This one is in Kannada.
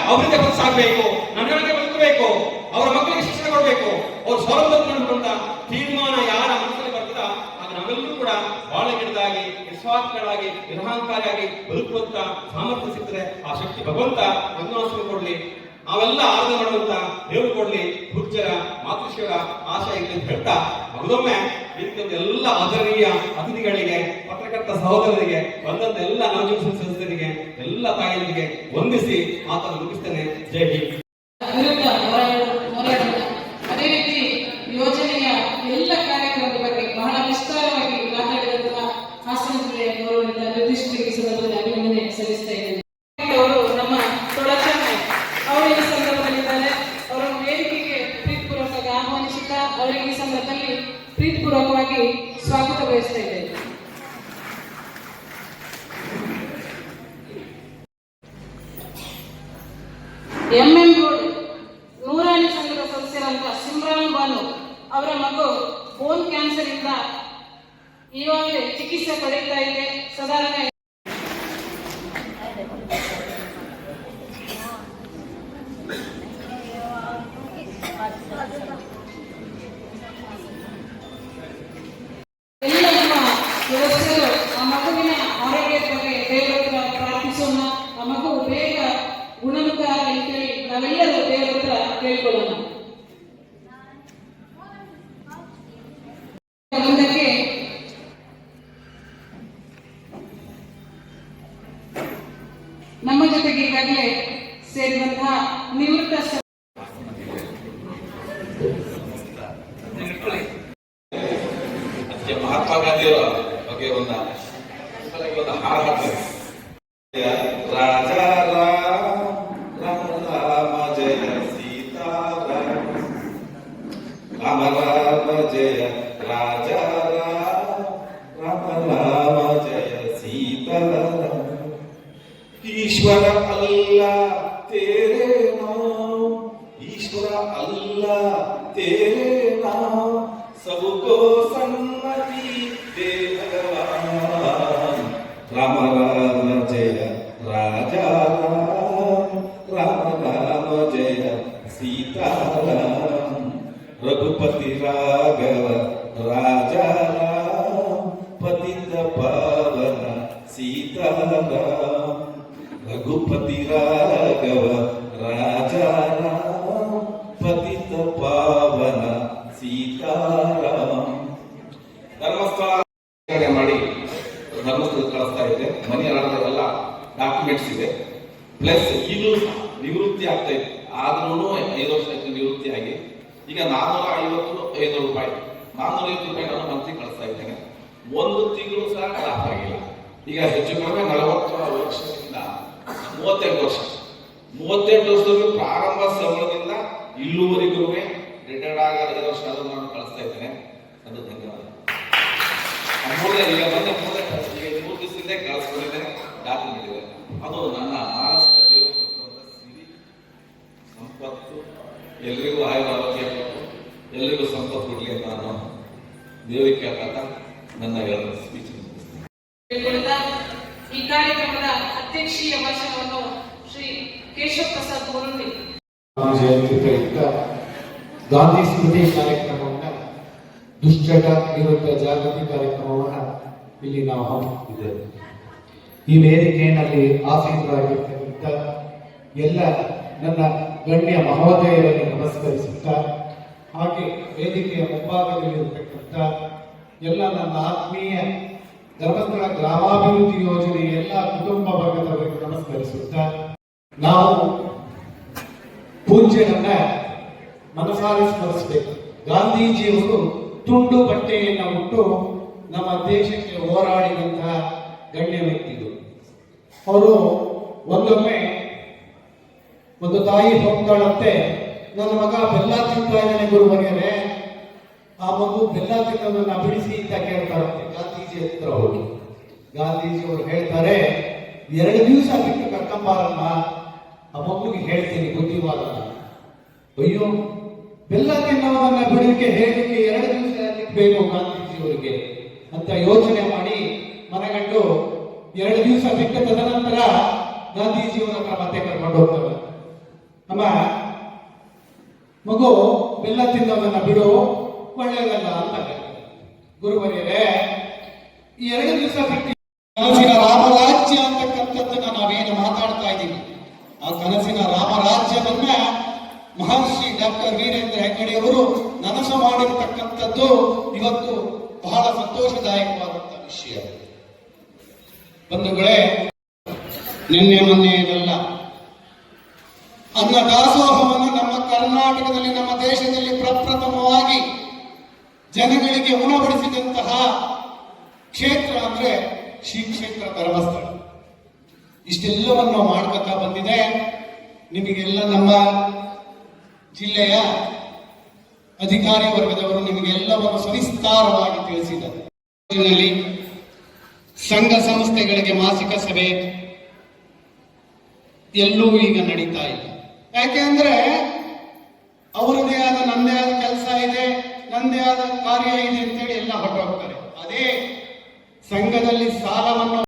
ಅವರಿಗೆ ಸಾಗಬೇಕು, ನಡವಳಿಕೆ ಬದುಕಬೇಕು, ಅವರ ಮಕ್ಕಳಿಗೆ ಶಿಕ್ಷಣ ಕೊಡಬೇಕು, ಅವ್ರ ಸೌಲಭ್ಯ ತೀರ್ಮಾನ ಯಾರ ಮನಸ್ಸಲ್ಲಿ ಬರ್ತದ ಆಗ ನಾವೆಲ್ಲರೂ ಕೂಡ ಬಾಳಗಿಡದಾಗಿ ನಿಸ್ವಾರ್ಥಗಳಾಗಿ ನಿರಹಂಕಾರಿಯಾಗಿ ಬದುಕುವಂತ ಸಾಮರ್ಥ್ಯ ಸಿಗ್ತದೆ. ಆ ಶಕ್ತಿ ಭಗವಂತ ಅನುವಾಸ ಕೊಡ್ಲಿ, ನಾವೆಲ್ಲ ಆರಾಧನೆ ಮಾಡುವಂತ ದೇವರು ಕೊಡ್ಲಿ, ಪೂಜ್ಯರ ಮಾತೃಶ್ವರ ಆಶಯ ಇದೆ ಅಂತ ಹೇಳ್ತಾ ಮಗದೊಮ್ಮೆ ಎಲ್ಲ ಆದರಣೀಯ ಅತಿಥಿಗಳಿಗೆ, ಪತ್ರಕರ್ತ ಸಹೋದರರಿಗೆ, ಬಂದಂತ ಎಲ್ಲ ನವಜೀವನ ಸದಸ್ಯರಿಗೆ, ಎಲ್ಲ ತಾಯಿಯರಿಗೆ ವಂದಿಸಿ ಮಾತನ್ನು ಮುಗಿಸ್ತೇನೆ. ಜೈ ಹಿಂದ್. ಅದೇ ರೀತಿ ಯೋಜನೆಯ ಎಲ್ಲ ಕಾರ್ಯಕ್ರಮದ ಬಗ್ಗೆ ಬಹಳ ವಿಸ್ತಾರವಾಗಿ ಮಾತಾಡಿದಂತಹ ಹಾಸನ ಜಿಲ್ಲೆಯ ಗೌರವದ ನಿರ್ದಿಷ್ಟರಿಗೆ ಸಂದರ್ಭದಲ್ಲಿ ಅಭಿನಂದನೆ ಸಲ್ಲಿಸ್ತಾ ಇದ್ದೇನೆ. ಅವರು ನಮ್ಮ ತೊಳಚನೆ ಅವರು ಈ ಸಂದರ್ಭದಲ್ಲಿದ್ದಾರೆ. ಅವರನ್ನು ವೇದಿಕೆಗೆ ಪ್ರೀತಿಪೂರ್ವಕವಾಗಿ ಆಹ್ವಾನಿಸುತ್ತಾ ಅವರಿಗೆ ಈ ಸಂದರ್ಭದಲ್ಲಿ ಪ್ರೀತಿಪೂರ್ವಕವಾಗಿ ಸ್ವಾಗತ ಬಯಸ್ತಾ ಇದ್ದೇನೆ. ಎಂಎಂ ರೋಡ್ ನೂರಾಣಿ ಸಂಘದ ಸದಸ್ಯರಂತ ಸಿಮ್ರಾನ್ ಬಾನು ಅವರ ಮಗು ಬೋನ್ ಕ್ಯಾನ್ಸರ್ ಇಂದ ಈಗಾಗಲೇ ಚಿಕಿತ್ಸೆ ಪಡೆಯುತ್ತಾ ಇದೆ. ಸಾಧಾರಣ ಎಲ್ಲ ನಮ್ಮ ವ್ಯವಸ್ಥೆಗಳು ಆ ಮಗುವಿನ ಆರೋಗ್ಯದ ಬಗ್ಗೆ ದೇವರ ಪ್ರಾರ್ಥಿಸೋಣ. ಆ ಮಗು ಬೇಗ ಗುಣಮುಖ ಆಗಲಿ ನಾವೆಲ್ಲರೂ ದೇವರ ಹತ್ರ ಕೇಳ್ಕೊಳ್ಳೋಣ. ಮುಂದಕ್ಕೆ ನಮ್ಮ ಜೊತೆಗೆ ಈಗಾಗಲೇ ಸೇರಿದಂತಹ ನಿವೃತ್ತ ಮಹಾತ್ಮ ಗಾಂಧಿಯವರ ಬಗ್ಗೆ ಒಂದು ಹಾಡು ಹಾಡ್ತಾರೆ. ರಾಜ ರಾಮ ರಾಮ ಜಯ ಸೀತಾರಾಮ, ರಾಮ ರಾಮ ಜಯ ರಾಜ ರಾಮ ರಾಮ ಜಯ ಸೀತಾರಾಮ. ईश्वर अल्लाह तेरे नाम, ईश्वर अल्लाह तेरे नाम, सबको सन्मति दे भगवान. राम राम जय राजा राम, राम राम जय सीताराम. रघुपति राघव राजा राम, पतित पावन सीताराम. रघुपति राघव राजा राम, पतित पावन सीताराम. ಧರ್ಮಸ್ಥಳ ಮಾಡಿ ಧರ್ಮಸ್ಥಳ ಕಳಿಸ್ತಾ ಇದೆ. ಮನಿ ಎಲ್ಲ ಡಾಕ್ಯುಮೆಂಟ್ಸ್ ಇದೆ. ಪ್ಲಸ್ ಈಗಲೂ ನಿವೃತ್ತಿ ಆಗ್ತಾ ಇದೆ. ಆದ್ರೂ 5 ವರ್ಷ ಆಯ್ತು ನಿವೃತ್ತಿ ಆಗಿ. ಈಗ 450 ರೂಪಾಯಿ 450 ರೂಪಾಯಿ ನಾನು ಮಂತ್ಲಿ ಕಳಿಸ್ತಾ ಇದ್ದೇನೆ. 1 ತಿಂಗಳು ಸಹ ಲಾಭ ಆಗಿಲ್ಲ. ಈಗ ಹೆಚ್ಚು ಕಡಿಮೆ 40 ವರ್ಷದಿಂದ 38 ವರ್ಷ 38 ವರ್ಷದವರೆಗೂ ಪ್ರಾರಂಭ ಸಂಬಳದಿಂದ ಇಲ್ಲೂವರೆಗೂ ರಿಟೈರ್ಡ್ ಆಗ 5 ವರ್ಷ ಅದನ್ನು ನಾನು ಕಳಿಸ್ತಾ ಇದ್ದೇನೆ. ಅದು ಧನ್ಯವಾದ. ಈಗ ಬಂದ 3 ದಿವಸದಿಂದ ಕಳಿಸ್ಕೊಂಡಿದ್ದೇನೆ. ಡಾಕ್ಯುಮೆಂಟ್ ಇದೆ. ಅದು ನನ್ನ ಮಾನಸಿಕ ದೇವರು ಕೊಟ್ಟಂತ ಸಿರಿ ಸಂಪತ್ತು. ಎಲ್ರಿಗೂ ಆಯುರಾರೋಗ್ಯ ಕೊಟ್ಟು ಎಲ್ರಿಗೂ ಸಂಪತ್ತು ಕೊಡ್ಲಿ ಅಂತ ನಾನು ದೇವರಿಗೆ ಕೇಳ್ತಾ ನನ್ನ ಸ್ಪೀಚ್ ಈ ಕಾರ್ಯಕ್ರಮದ ಅಧ್ಯಕ್ಷೀಯ ಭಾಷಣವನ್ನು ಶ್ರೀ ಕೇಶವ ಪ್ರಸಾದ್ ಮುರುಂಡಿ ಜಯಂತಿ ಪ್ರಯುಕ್ತ ಗಾಂಧಿ ಸ್ಮೃತಿ ಕಾರ್ಯಕ್ರಮವನ್ನು ದುಶ್ಚಟ ವಿರುದ್ಧ ಜಾಗೃತಿ ಕಾರ್ಯಕ್ರಮವನ್ನು ಇಲ್ಲಿ ನಾವು ಹಮ್ಮಿಕೊಂಡಿದ್ದೇವೆ. ಈ ವೇದಿಕೆಯಲ್ಲಿ ಆಸೀನರಾಗಿರ್ತಕ್ಕಂಥ ಎಲ್ಲ ನನ್ನ ಗಣ್ಯ ಮಹೋದಯರನ್ನು ನಮಸ್ಕರಿಸುತ್ತಾ, ಹಾಗೆ ವೇದಿಕೆಯ ಮುಂಭಾಗದಲ್ಲಿರತಕ್ಕಂಥ ಎಲ್ಲ ನನ್ನ ಆತ್ಮೀಯ ಧರ್ಮಸ್ಥಳ ಗ್ರಾಮಾಭಿವೃದ್ಧಿ ಯೋಜನೆ ಎಲ್ಲ ಕುಟುಂಬ ವರ್ಗದವರಿಗೆ ನಮಸ್ಕರಿಸುತ್ತಾ, ನಾವು ಪೂಜ್ಯರನ್ನ ಮನಸಾರೆ ಸ್ಮರಿಸಬೇಕು. ಗಾಂಧೀಜಿಯವರು ತುಂಡು ಬಟ್ಟೆಯನ್ನು ಉಟ್ಟು ನಮ್ಮ ದೇಶಕ್ಕೆ ಹೋರಾಡಿದಂತಹ ಗಣ್ಯ ವ್ಯಕ್ತಿಗಳು. ಅವರು ಒಂದೊಮ್ಮೆ ಒಂದು ತಾಯಿ ಹೋಗ್ತಾಳಂತೆ, ನನ್ನ ಮಗ ಬೆಲ್ಲ ತಿಂತಾ ಇದ್ದಾನೆ ಗುರುವರ್ಯರೇ, ಆ ಮಗು ಬೆಲ್ಲ ತಿನ್ನೋದನ್ನ ಬಿಡಿಸಿ ಅಂತ ಕೇಳ್ತಾರಂತೆ ಗಾಂಧೀಜಿ ಹತ್ರ ಹೋಗಿ. ಗಾಂಧೀಜಿಯವರು ಹೇಳ್ತಾರೆ, 2 ದಿವಸ ಬಿಟ್ಟು ಕರ್ಕೊಂಬಾರಮ್ಮ, ಆ ಮಗುವಿಗೆ ಹೇಳ್ತೀನಿ ಬುದ್ಧಿವಾದ. ಅಯ್ಯೋ, ಬೆಲ್ಲ ತಿನ್ನೋದನ್ನ ಬಿಡಲಿಕ್ಕೆ ಹೇಳಲಿಕ್ಕೆ 2 ದಿವಸ ಬೇಕು ಗಾಂಧೀಜಿಯವರಿಗೆ ಅಂತ ಯೋಚನೆ ಮಾಡಿ ಮನಗಂಡು 2 ದಿವಸ ಬಿಟ್ಟ ತದನಂತರ ಗಾಂಧೀಜಿಯವರ ಹತ್ರ ಮತ್ತೆ ಕರ್ಕೊಂಡು ಹೋಗ್ತಾರೆ. ನಮ್ಮ ಮಗು ಬೆಲ್ಲ ತಿನ್ನೋದನ್ನ ಬಿಡು, ಒಳ್ಳೆಯದಲ್ಲ ಅಂತ ಹೇಳ್ತಾರೆ. ಗುರುವರಿಯರೇ, ಈ 2 ದಿವಸ ಬಿಟ್ಟು ಕನಸಿನ ರಾಮರಾಜ್ಯ ಅಂತಕ್ಕಂಥದ್ದನ್ನ ನಾವೇನು ಮಾತಾಡ್ತಾ ಇದ್ದೀವಿ, ಆ ಕನಸಿನ ರಾಮರಾಜ್ಯವನ್ನ ಮಹರ್ಷಿ ಡಾಕ್ಟರ್ ವೀರೇಂದ್ರ ಹೆಗ್ಗಡೆಯವರು ನನಸು ಮಾಡಿರ್ತಕ್ಕಂಥದ್ದು ಇವತ್ತು ಬಹಳ ಸಂತೋಷದಾಯಕವಾದಂಥ ವಿಷಯ. ಬಂಧುಗಳೇ, ನಿನ್ನೆ ಮೊನ್ನೆಯದಲ್ಲ, ಅನ್ನ ದಾಸೋಹವನ್ನು ನಮ್ಮ ಕರ್ನಾಟಕದಲ್ಲಿ, ನಮ್ಮ ದೇಶದಲ್ಲಿ ಪ್ರಪ್ರಥಮವಾಗಿ ಜನಗಳಿಗೆ ಉಣಬಡಿಸಿದಂತಹ ಕ್ಷೇತ್ರ ಅಂದ್ರೆ ಶ್ರೀ ಕ್ಷೇತ್ರ ಧರ್ಮಸ್ಥಳ. ಇಷ್ಟೆಲ್ಲವನ್ನು ಮಾಡ್ಕೊತಾ ಬಂದಿದೆ. ನಿಮಗೆಲ್ಲ ನಮ್ಮ ಜಿಲ್ಲೆಯ ಅಧಿಕಾರಿ ವರ್ಗದವರು ನಿಮಗೆಲ್ಲವನ್ನು ಸವಿಸ್ತಾರವಾಗಿ ತಿಳಿಸಿದ್ದಾರೆ. ಸಂಘ ಸಂಸ್ಥೆಗಳಿಗೆ ಮಾಸಿಕ ಸಭೆ ಎಲ್ಲೂ ಈಗ ನಡೀತಾ ಇಲ್ಲ. ಯಾಕೆ ಅಂದ್ರೆ ಅವರದೇ ಆದ, ನನ್ನದೇ ಆದ ಕೆಲಸ ಇದೆ, ನನ್ನದೇ ಆದ ಕಾರ್ಯ ಇದೆ ಅಂತೇಳಿ ಎಲ್ಲ ಹೊರಟೋಗ್ತಾರೆ. ಅದೇ ಸಂಘದಲ್ಲಿ ಸಾಲವನ್ನು